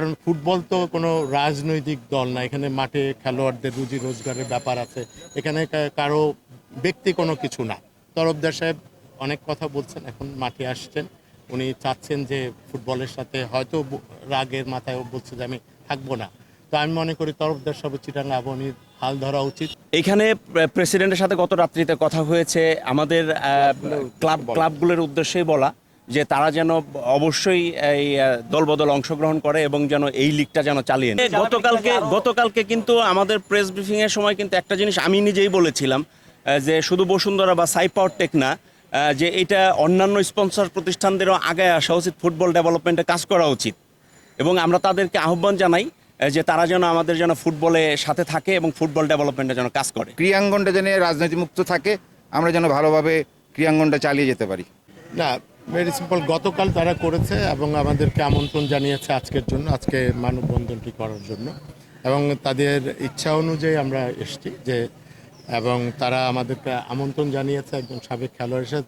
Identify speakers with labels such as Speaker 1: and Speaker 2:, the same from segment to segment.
Speaker 1: কারণ ফুটবল তো কোনো রাজনৈতিক দল না, এখানে মাঠে খেলোয়াড়দের রুজি রোজগারের ব্যাপার আছে, এখানে কারো ব্যক্তি কোনো কিছু না। তরফদার সাহেব অনেক কথা বলছেন, এখন মাঠে আসছেন, উনি চাচ্ছেন যে ফুটবলের সাথে হয়তো রাগের মাথায় ও বলছে যে আমি থাকবো না। তো আমি মনে করি তরফদার সাহেব চিটাগাং আবাহনীর হাল ধরা উচিত।
Speaker 2: এইখানে প্রেসিডেন্টের সাথে গত রাত্রিতে কথা হয়েছে, আমাদের ক্লাবগুলোর উদ্দেশ্যেই বলা যে তারা যেন অবশ্যই এই দলবদল অংশগ্রহণ করে এবং যেন এই লিগটা যেন চালিয়ে নেয়। গতকালকে কিন্তু আমাদের প্রেস ব্রিফিং এর সময় কিন্তু একটা জিনিস আমি নিজেই বলেছিলাম, যে শুধু বসুন্ধরা বা সাইপাওয়ার টেক না, যে এটা অন্যান্য স্পন্সর প্রতিষ্ঠানদেরও আগে আসা উচিত, ফুটবল ডেভেলপমেন্টে কাজ করা উচিত। এবং আমরা তাদেরকে আহ্বান জানাই যে তারা যেন আমাদের যেন ফুটবলে সাথে থাকে এবং ফুটবল ডেভেলপমেন্টে যেন কাজ করে।
Speaker 3: ক্রীড়াঙ্গনটা যেন রাজনীতি মুক্ত থাকে, আমরা যেন ভালোভাবে ক্রীড়াঙ্গনটা চালিয়ে যেতে পারি।
Speaker 1: না, ভেরি সিম্পল, গতকাল তারা করেছে এবং আমাদেরকে আমন্ত্রণ জানিয়েছে আজকের জন্য, আজকে মানববন্ধনটি করার জন্য, এবং তাদের ইচ্ছা অনুযায়ী আমরা এসেছি যে, এবং তারা আমাদেরকে আমন্ত্রণ জানিয়েছে একজন সাবেক খেলোয়াড়ের সাথে,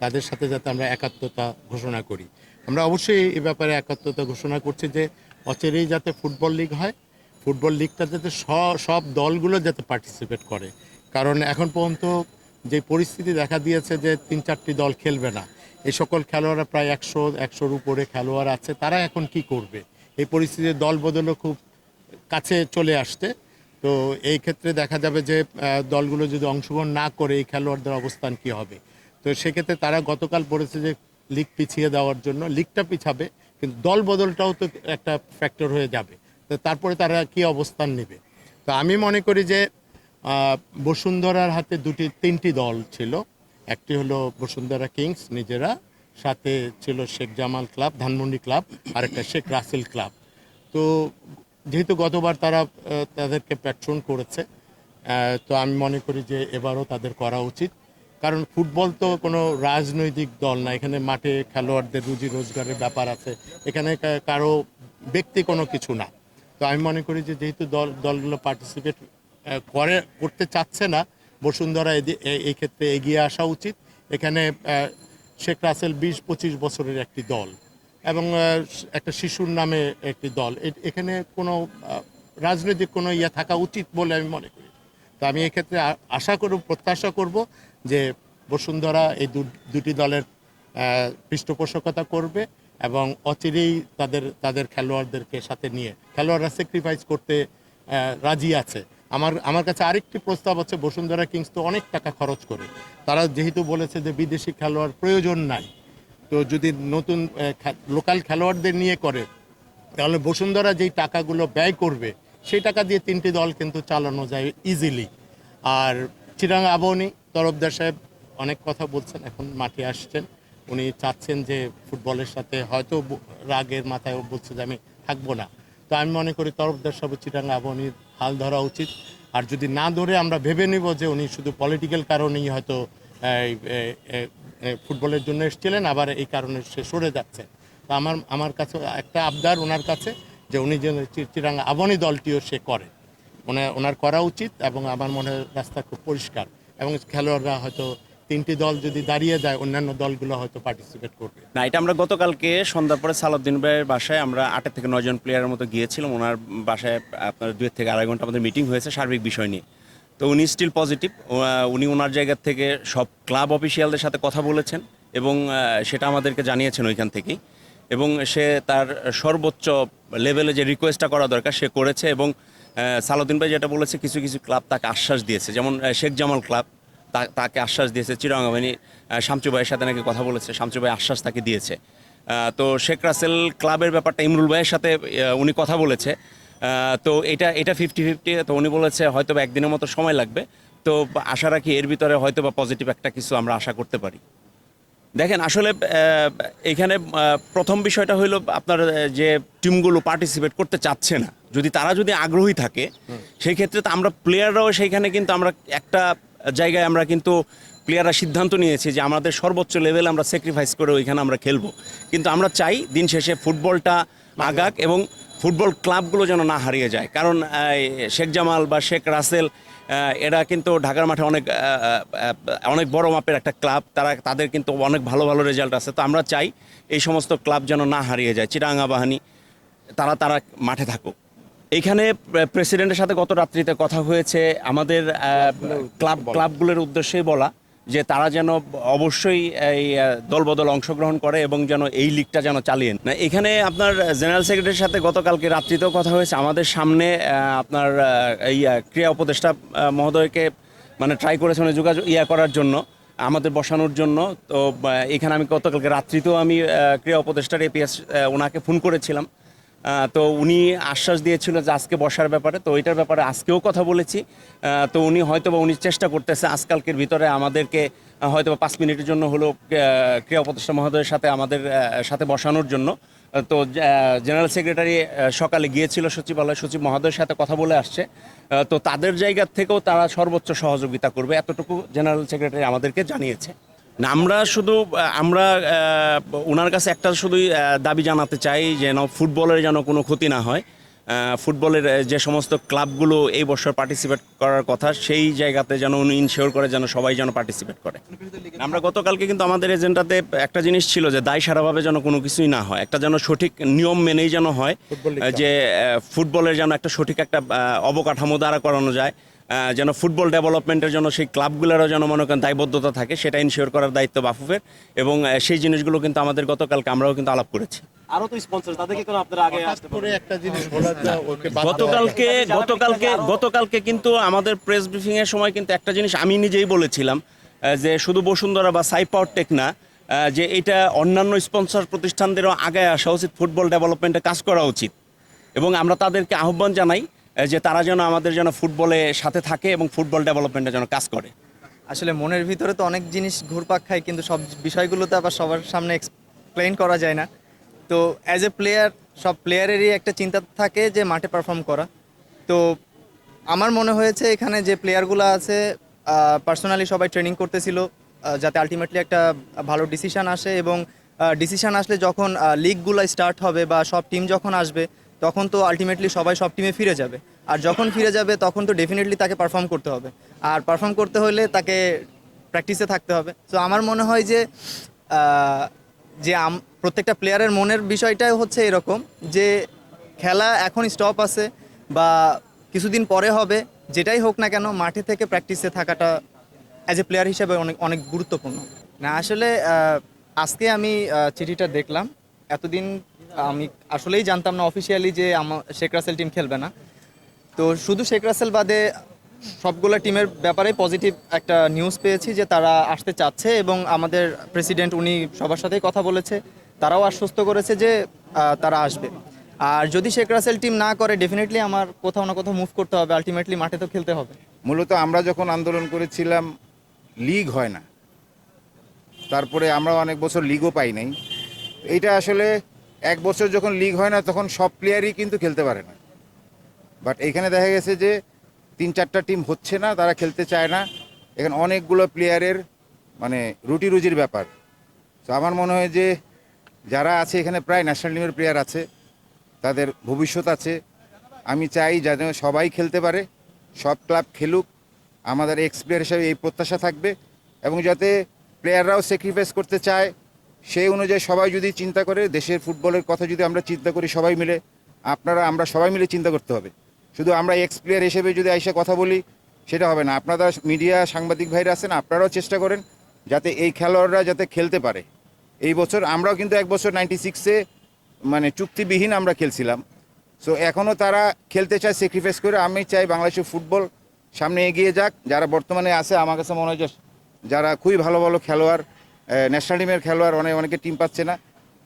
Speaker 1: তাদের সাথে যাতে আমরা একাত্মতা ঘোষণা করি। আমরা অবশ্যই এই ব্যাপারে একাত্মতা ঘোষণা করছি যে অচিরেই যাতে ফুটবল লিগ হয়, ফুটবল লিগটা যাতে সব দলগুলো যাতে পার্টিসিপেট করে। কারণ এখন পর্যন্ত যে পরিস্থিতি দেখা দিয়েছে যে 3-4টি দল খেলবে না, এই সকল খেলোয়াড়রা প্রায় 100-100-র উপরে খেলোয়াড় আছে, তারা এখন কি করবে? এই পরিস্থিতিতে দল বদলও খুব কাছে চলে আসতে। তো এই ক্ষেত্রে দেখা যাবে যে দলগুলো যদি অংশগ্রহণ না করে এই খেলোয়াড়দের অবস্থান কি হবে। তো সেক্ষেত্রে তারা গতকাল বলেছে যে লিগ পিছিয়ে দেওয়ার জন্য, লিগটা পিছাবে কিন্তু দল বদলটাও তো একটা ফ্যাক্টর হয়ে যাবে। তো তারপরে তারা কি অবস্থান নেবে। তো আমি মনে করি যে বসুন্ধরার হাতে 3টি দল ছিল, একটি হলো বসুন্ধরা কিংস নিজেরা, সাথে ছিল শেখ জামাল ক্লাব, ধানমন্ডি ক্লাব, আর একটা শেখ রাসেল ক্লাব। তো যেহেতু গতবার তারা তাদেরকে প্যাট্রন করেছে, তো আমি মনে করি যে এবারও তাদের করা উচিত। কারণ ফুটবল তো কোনো রাজনৈতিক দল না, এখানে মাঠে খেলোয়াড়দের রুজি রোজগারের ব্যাপার আছে, এখানে কারো ব্যক্তি কোনো কিছু না। তো আমি মনে করি যে যেহেতু দলগুলো পার্টিসিপেট করতে চাচ্ছে না, বসুন্ধরা এই ক্ষেত্রে এগিয়ে আসা উচিত। এখানে শেখ রাসেল 20-25 বছরের একটি দল এবং একটা শিশুর নামে একটি দল, এখানে কোনো রাজনৈতিক কোনো থাকা উচিত বলে আমি মনে করি। তো আমি এক্ষেত্রে আশা করব, প্রত্যাশা করব যে বসুন্ধরা এই দুটি দলের পৃষ্ঠপোষকতা করবে এবং অচিরেই তাদের খেলোয়াড়দেরকে সাথে নিয়ে, খেলোয়াড়রা স্যাক্রিফাইস করতে রাজি আছে। আমার কাছে আরেকটি প্রস্তাব আছে, বসুন্ধরা কিংস তো অনেক টাকা খরচ করে, তারা যেহেতু বলেছে যে বিদেশি খেলোয়াড় প্রয়োজন নাই, তো যদি নতুন লোকাল খেলোয়াড়দের নিয়ে করে তাহলে বসুন্ধরা যেই টাকাগুলো ব্যয় করবে সেই টাকা দিয়ে 3টি দল কিন্তু চালানো যায় ইজিলি। আর চিটাগাং আবাহনী তরফদার সাহেব অনেক কথা বলছেন, এখন মাঠে আসছেন, উনি চাচ্ছেন যে ফুটবলের সাথে হয়তো রাগের মাথায় ও বলছে যে আমি থাকবো না। তো আমি মনে করি তরফদার সাহেব চিটাগাং আবাহনীর হাল ধরা উচিত। আর যদি না ধরে আমরা ভেবে নিব যে উনি শুধু পলিটিক্যাল কারণেই হয়তো ফুটবলের জন্য এসেছিলেন, আবার এই কারণে সে সরে যাচ্ছে। তো আমার কাছে একটা আবদার ওনার কাছে যে উনি যেন চিটাগাং আবাহনী দলটিও সে করে, ওনার করা উচিত। এবং আমার মনে হয় রাস্তা খুব পরিষ্কার এবং খেলোয়াড়রা হয়তো 3টি দল যদি দাঁড়িয়ে যায় অন্যান্য দলগুলো হয়তো পার্টিসিপেট করবে
Speaker 2: না, এটা আমরা গতকালকে সন্ধ্যার পরে সালাউদ্দিন ভাইয়ের বাসায় আমরা 8 থেকে 9 জন প্লেয়ারের মতো গিয়েছিলাম। ওনার বাসায় আপনার 2 থেকে 2.5 ঘন্টা আমাদের মিটিং হয়েছে সার্বিক বিষয় নিয়ে। তো উনি স্টিল পজিটিভ, উনি ওনার জায়গা থেকে সব ক্লাব অফিসিয়ালদের সাথে কথা বলেছেন এবং সেটা আমাদেরকে জানিয়েছেন ওইখান থেকেই। এবং সে তার সর্বোচ্চ লেভেলে যে রিকোয়েস্টটা করা দরকার সে করেছে। এবং সালাউদ্দিন ভাই যেটা বলেছে, কিছু কিছু ক্লাব তাকে আশ্বাস দিয়েছে, যেমন শেখ জামাল ক্লাব তাকে আশ্বাস দিয়েছে। চিটাগাং আবাহনী শামচু ভাইয়ের সাথে নাকি কথা বলেছে, শামচু ভাই আশ্বাস তাকে দিয়েছে। তো শেখ রাসেল ক্লাবের ব্যাপারটা ইমরুল ভাইয়ের সাথে উনি কথা বলেছে। তো এটা 50-50। তো উনি বলেছে হয়তো বা একদিনের মতো সময় লাগবে। তো আশা রাখি এর ভিতরে হয়তো বা পজিটিভ একটা কিছু আমরা আশা করতে পারি। দেখেন, আসলে এখানে প্রথম বিষয়টা হইলো আপনার যে টিমগুলো পার্টিসিপেট করতে চাচ্ছে না, তারা যদি আগ্রহী থাকে সেই ক্ষেত্রে তো আমরা প্লেয়াররাও সেইখানে কিন্তু আমরা একটা জায়গায় আমরা কিন্তু প্লেয়াররা সিদ্ধান্ত নিয়েছি যে আমাদের সর্বোচ্চ লেভেলে আমরা স্যাক্রিফাইস করে ওইখানে আমরা খেলবো। কিন্তু আমরা চাই দিন শেষে ফুটবলটা আগাক এবং ফুটবল ক্লাবগুলো যেন না হারিয়ে যায়। কারণ শেখ জামাল বা শেখ রাসেল এরা কিন্তু ঢাকার মাঠে অনেক বড় মাপের একটা ক্লাব, তাদের কিন্তু অনেক ভালো ভালো রেজাল্ট আছে। তো আমরা চাই এই সমস্ত ক্লাব যেন না হারিয়ে যায়। চিটাগাং আবাহনী তারা তারা মাঠে থাকুক। এইখানে প্রেসিডেন্টের সাথে গত রাত্রিতে কথা হয়েছে আমাদের ক্লাবগুলোর উদ্দেশ্যেই বলা যে তারা যেন অবশ্যই এই দলবদল অংশগ্রহণ করে এবং যেন এই লিগটা যেন চালিয়ে না। এখানে আপনার জেনারেল সেক্রেটারির সাথে গতকালকে রাত্রিতেও কথা হয়েছে। আমাদের সামনে আপনার এই ক্রীড়া উপদেষ্টা মহোদয়কে মানে ট্রাই করেছে মানে যোগাযোগ করার জন্য, আমাদের বসানোর জন্য। তো এখানে আমি গতকালকে রাত্রিতেও আমি ক্রীড়া উপদেষ্টার এপিএস ওনাকে ফোন করেছিলাম। তো উনি আশ্বাস দিয়েছিল যে আজকে বসার ব্যাপারে, তো ওইটার ব্যাপারে আজকেও কথা বলেছি। তো উনি উনি চেষ্টা করতেছে আজকালকের ভিতরে আমাদেরকে হয়তো 5 মিনিটের জন্য হলো ক্রীড়া উপদেষ্টা মহোদয়ের সাথে আমাদের সাথে বসানোর জন্য। তো জেনারেল সেক্রেটারি সকালে গিয়েছিল সচিবালয়, সচিব মহোদয়ের সাথে কথা বলে আসছে। তো তাদের জায়গা থেকেও তারা সর্বোচ্চ সহযোগিতা করবে, এতটুকু জেনারেল সেক্রেটারি আমাদেরকে জানিয়েছে। না, আমরা ওনার কাছে একটা শুধুই দাবি জানাতে চাই যেন ফুটবলের যেন কোনো ক্ষতি না হয়। ফুটবলের যে সমস্ত ক্লাবগুলো এই বছর পার্টিসিপেট করার কথা সেই জায়গাতে যেন উনি ইনশিওর করে যেন সবাই যেন পার্টিসিপেট করে। আমরা গতকালকে কিন্তু আমাদের এজেন্ডাতে একটা জিনিস ছিল যে দায় সারাভাবে যেন কোনো কিছুই না হয়, একটা যেন সঠিক নিয়ম মেনেই যেন হয়, যে ফুটবলের যেন একটা সঠিক একটা অবকাঠামো দ্বারা করানো যায়, যেন ফুটবল ডেভেলপমেন্টের জন্য সেই ক্লাবগুলোরও যেন মনে করেন দায়বদ্ধতা থাকে, সেটা ইনশিওর করার দায়িত্ব বাফুফের। এবং সেই জিনিসগুলো কিন্তু আমাদের গতকালকে আমরাও কিন্তু আলাপ করেছি।
Speaker 4: আরো তো স্পন্সর তাদেরকে কেন আপনারা আগে আসতে
Speaker 1: করে একটা জিনিস বলা যায়, ওকে বাদ
Speaker 2: গতকালকে কিন্তু আমাদের প্রেস ব্রিফিং এর সময় কিন্তু একটা জিনিস আমি নিজেই বলেছিলাম যে শুধু বসুন্ধরা বা সাইপাওয়ারটেক না, যে এটা অন্যান্য স্পন্সর প্রতিষ্ঠানদেরও আগে আসা উচিত, ফুটবল ডেভেলপমেন্টে কাজ করা উচিত। এবং আমরা তাদেরকে আহ্বান জানাই যে তারা যেন আমাদের যেন ফুটবলে সাথে থাকে এবং ফুটবল ডেভেলপমেন্টে যেন কাজ করে।
Speaker 5: আসলে মনের ভিতরে তো অনেক জিনিস ঘুরপাক খায়, কিন্তু সব বিষয়গুলোতে আবার সবার সামনে এক্সপ্লেইন করা যায় না। তো অ্যাজ এ প্লেয়ার সব প্লেয়ারেরই একটা চিন্তা থাকে যে মাঠে পারফর্ম করা। তো আমার মনে হয়েছে এখানে যে প্লেয়ারগুলো আছে পার্সোনালি সবাই ট্রেনিং করতেছিল যাতে আলটিমেটলি একটা ভালো ডিসিশন আসে, এবং ডিসিশন আসলে যখন লিগগুলো স্টার্ট হবে বা সব টিম যখন আসবে তখন তো আলটিমেটলি সবাই সব টিমে ফিরে যাবে। আর যখন ফিরে যাবে তখন তো ডেফিনেটলি তাকে পারফর্ম করতে হবে, আর পারফর্ম করতে হলে তাকে প্র্যাকটিসে থাকতে হবে। তো আমার মনে হয় যে প্রত্যেকটা প্লেয়ারের মনের বিষয়টাই হচ্ছে এরকম যে খেলা এখন স্টপ আছে বা কিছুদিন পরে হবে, যেটাই হোক না কেন মাঠে থেকে প্র্যাকটিসে থাকাটা অ্যাজ এ প্লেয়ার হিসেবে অনেক অনেক গুরুত্বপূর্ণ। না আসলে আজকে আমি চিঠিটা দেখলাম, এতদিন আমি আসলেই জানতাম না অফিসিয়ালি যে শেখ রাসেল টিম খেলবে না। তো শুধু শেখ রাসেল বাদে সবগুলো টিমের ব্যাপারে পজিটিভ একটা নিউজ পেয়েছি যে তারা আসতে চাচ্ছে, এবং আমাদের প্রেসিডেন্ট উনি সবার সাথেই কথা বলেছে, তারাও আশ্বস্ত করেছে যে তারা আসবে। আর যদি শেখ রাসেল টিম না করে ডেফিনেটলি আমার কোথাও না কোথাও মুভ করতে হবে, আলটিমেটলি মাঠে তো খেলতে হবে।
Speaker 3: মূলত আমরা যখন আন্দোলন করেছিলাম লিগ হয় না, তারপরে আমরা অনেক বছর লিগও পাই নাই। এইটা আসলে এক বছর যখন লিগ হয় না তখন সব প্লেয়ারই কিন্তু খেলতে পারে না। বাট এখানে দেখা গেছে যে 3-4টা টিম হচ্ছে না, তারা খেলতে চায় না। এখানে অনেকগুলো প্লেয়ারের মানে রুটি রুজির ব্যাপার। তো আমার মনে হয় যে যারা আছে এখানে প্রায় ন্যাশনাল টিমের প্লেয়ার আছে, তাদের ভবিষ্যৎ আছে। আমি চাই যেন সবাই খেলতে পারে, সব ক্লাব খেলুক, আমাদের এক্স প্লেয়ার হিসাবে এই প্রত্যাশা থাকবে। এবং যাতে প্লেয়াররাও স্যাক্রিফাইস করতে চায় সেই অনুযায়ী সবাই যদি চিন্তা করে, দেশের ফুটবলের কথা যদি আমরা চিন্তা করি সবাই মিলে, আমরা সবাই মিলে চিন্তা করতে হবে। শুধু আমরা এক্স প্লেয়ার হিসেবে যদি আইসা কথা বলি সেটা হবে না। আপনারা মিডিয়া সাংবাদিক ভাইরা আছেন, আপনারাও চেষ্টা করেন যাতে এই খেলোয়াড়রা যাতে খেলতে পারে। এই বছর আমরাও কিন্তু এক বছর 96-এ মানে চুক্তিবিহীন আমরা খেলছিলাম। সো এখনও তারা খেলতে চায় স্যাক্রিফাইস করে। আমি চাই বাংলাদেশের ফুটবল সামনে এগিয়ে যাক। যারা বর্তমানে আছে আমার কাছে মনে হয় যে যারা খুবই ভালো ভালো খেলোয়াড়, ন্যাশনাল টিমের খেলোয়াড়, অনেকে টিম পাচ্ছে না।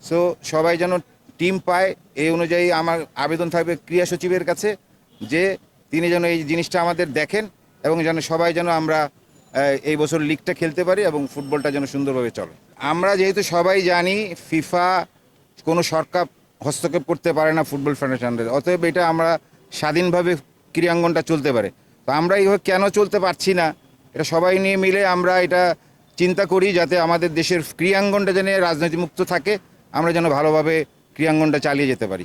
Speaker 3: সো সবাই যেন টিম পায়, এই অনুযায়ী আমার আবেদন থাকবে ক্রীড়া সচিবের কাছে যে তিনি যেন এই জিনিসটা আমাদের দেখেন এবং যেন সবাই যেন আমরা এই বছর লিগটা খেলতে পারি এবং ফুটবলটা যেন সুন্দরভাবে চলে। আমরা যেহেতু সবাই জানি ফিফা কোনো সরকার হস্তক্ষেপ করতে পারে না ফুটবল ফেডারেশনের, অতএব এটা আমরা স্বাধীনভাবে ক্রীড়াঙ্গনটা চলতে পারে। তো আমরা এইভাবে কেন চলতে পারছি না, এটা সবাই নিয়ে মিলে আমরা এটা চিন্তা করি যাতে আমাদের দেশের ক্রীড়াঙ্গনটা যেন রাজনীতিমুক্ত থাকে, আমরা যেন ভালোভাবে ক্রীড়াঙ্গনটা চালিয়ে যেতে পারি।